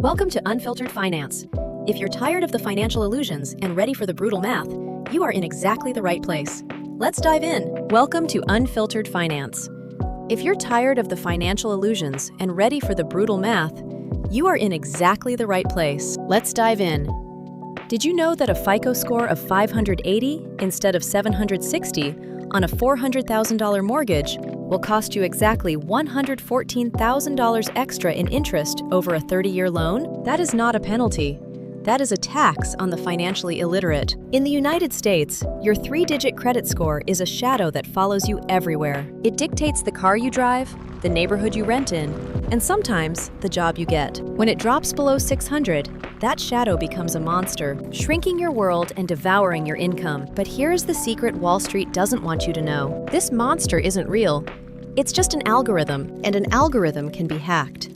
Welcome to Unfiltered Finance. If you're tired of the financial illusions and ready for the brutal math, you are in exactly the right place. Let's dive in. Welcome to Unfiltered Finance. If you're tired of the financial illusions and ready for the brutal math, you are in exactly the right place. Let's dive in. Did you know that a FICO score of 580 instead of 760 on a $400,000 mortgage will cost you exactly $114,000 extra in interest over a 30-year loan? That is not a penalty. That is a tax on the financially illiterate. In the United States, your 3-digit credit score is a shadow that follows you everywhere. It dictates the car you drive, the neighborhood you rent in, and sometimes the job you get. When it drops below 600, that shadow becomes a monster, shrinking your world and devouring your income. But here's the secret Wall Street doesn't want you to know. This monster isn't real. It's just an algorithm, and an algorithm can be hacked.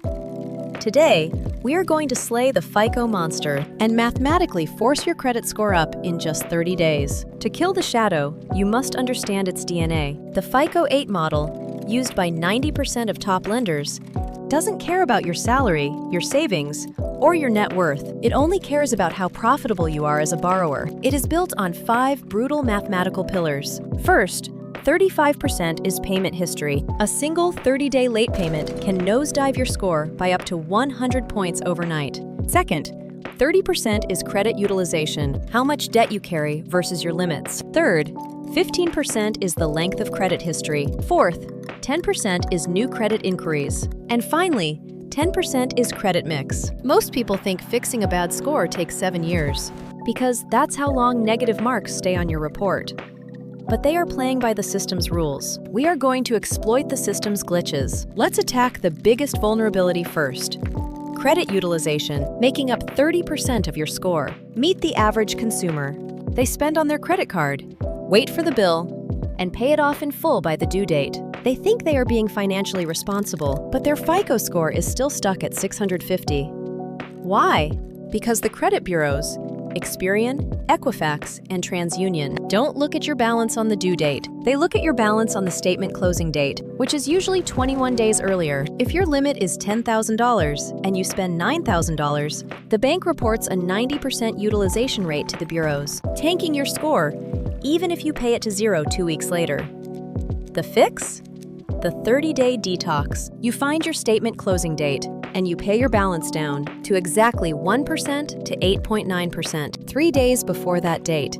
Today, we are going to slay the FICO monster and mathematically force your credit score up in just 30 days. To kill the shadow, you must understand its DNA. The FICO 8 model, used by 90% of top lenders, doesn't care about your salary, your savings, or your net worth. It only cares about how profitable you are as a borrower. It is built on 5 brutal mathematical pillars. First, 35% is payment history. A single 30-day late payment can nosedive your score by up to 100 points overnight. Second, 30% is credit utilization, how much debt you carry versus your limits. Third, 15% is the length of credit history. Fourth, 10% is new credit inquiries. And finally, 10% is credit mix. Most people think fixing a bad score takes 7 years, because that's how long negative marks stay on your report. But they are playing by the system's rules. We are going to exploit the system's glitches. Let's attack the biggest vulnerability first. Credit utilization, making up 30% of your score. Meet the average consumer. They spend on their credit card, wait for the bill, and pay it off in full by the due date. They think they are being financially responsible, but their FICO score is still stuck at 650. Why? Because the credit bureaus, Experian, Equifax, and TransUnion, don't look at your balance on the due date. They look at your balance on the statement closing date, which is usually 21 days earlier. If your limit is $10,000 and you spend $9,000, the bank reports a 90% utilization rate to the bureaus, tanking your score, even if you pay it to zero 2 weeks later. The fix? The 30-day detox. You find your statement closing date, and you pay your balance down to exactly 1% to 8.9%, 3 days before that date.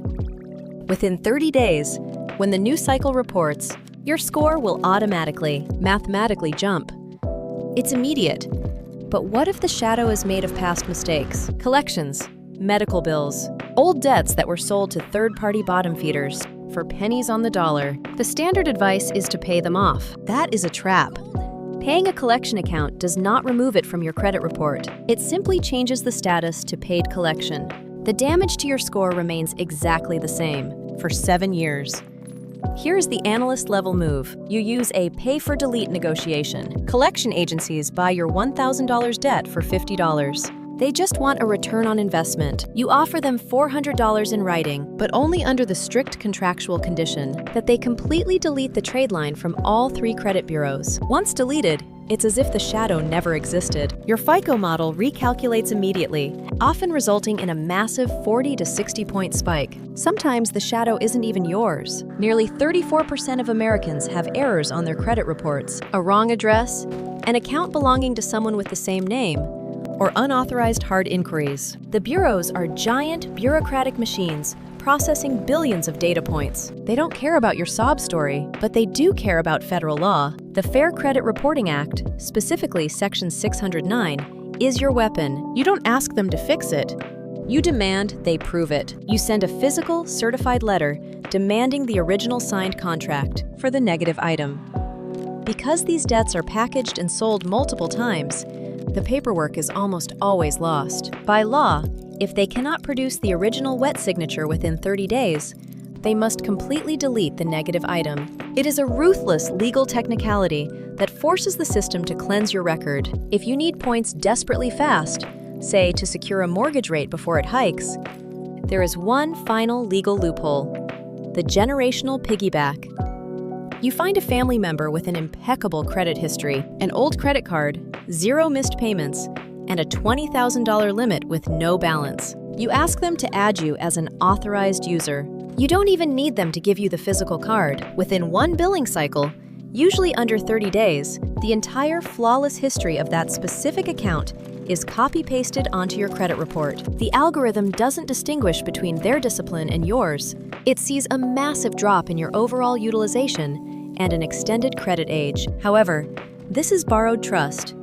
Within 30 days, when the new cycle reports, your score will automatically, mathematically jump. It's immediate. But what if the shadow is made of past mistakes? Collections, medical bills, old debts that were sold to third-party bottom feeders for pennies on the dollar. The standard advice is to pay them off. That is a trap. Paying a collection account does not remove it from your credit report. It simply changes the status to paid collection. The damage to your score remains exactly the same for 7 years. Here's the analyst-level move. You use a pay-for-delete negotiation. Collection agencies buy your $1,000 debt for $50. They just want a return on investment. You offer them $400 in writing, but only under the strict contractual condition that they completely delete the trade line from all 3 credit bureaus. Once deleted, it's as if the shadow never existed. Your FICO model recalculates immediately, often resulting in a massive 40 to 60-point spike. Sometimes the shadow isn't even yours. Nearly 34% of Americans have errors on their credit reports, a wrong address, an account belonging to someone with the same name, or unauthorized hard inquiries. The bureaus are giant bureaucratic machines processing billions of data points. They don't care about your sob story, but they do care about federal law. The Fair Credit Reporting Act, specifically Section 609, is your weapon. You don't ask them to fix it. You demand they prove it. You send a physical, certified letter demanding the original signed contract for the negative item. Because these debts are packaged and sold multiple times, the paperwork is almost always lost. By law, if they cannot produce the original wet signature within 30 days, they must completely delete the negative item. It is a ruthless legal technicality that forces the system to cleanse your record. If you need points desperately fast, say to secure a mortgage rate before it hikes, there is one final legal loophole: the generational piggyback. You find a family member with an impeccable credit history, an old credit card, 0 missed payments, and a $20,000 limit with no balance. You ask them to add you as an authorized user. You don't even need them to give you the physical card. Within one billing cycle, usually under 30 days, the entire flawless history of that specific account is copy-pasted onto your credit report. The algorithm doesn't distinguish between their discipline and yours. It sees a massive drop in your overall utilization and an extended credit age. However, this is borrowed trust.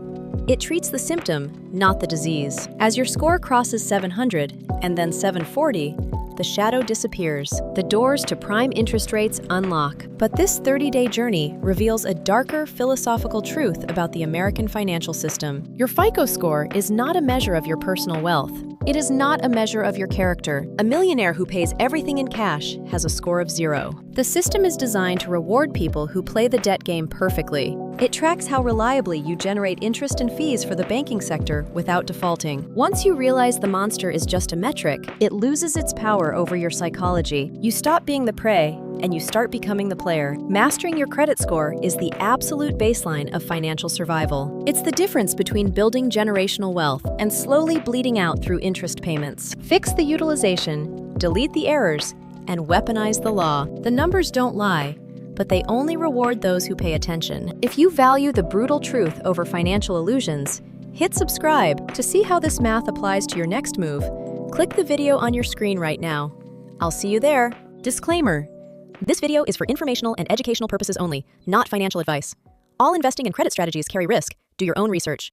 It treats the symptom, not the disease. As your score crosses 700 and then 740, the shadow disappears. The doors to prime interest rates unlock. But this 30-day journey reveals a darker philosophical truth about the American financial system. Your FICO score is not a measure of your personal wealth. It is not a measure of your character. A millionaire who pays everything in cash has a score of 0. The system is designed to reward people who play the debt game perfectly. It tracks how reliably you generate interest and fees for the banking sector without defaulting. Once you realize the monster is just a metric, it loses its power over your psychology. You stop being the prey and you start becoming the player. Mastering your credit score is the absolute baseline of financial survival. It's the difference between building generational wealth and slowly bleeding out through interest payments. Fix the utilization, delete the errors, and weaponize the law. The numbers don't lie, but they only reward those who pay attention. If you value the brutal truth over financial illusions, hit subscribe to see how this math applies to your next move. Click the video on your screen right now. I'll see you there. Disclaimer: this video is for informational and educational purposes only, not financial advice. All investing and credit strategies carry risk. Do your own research.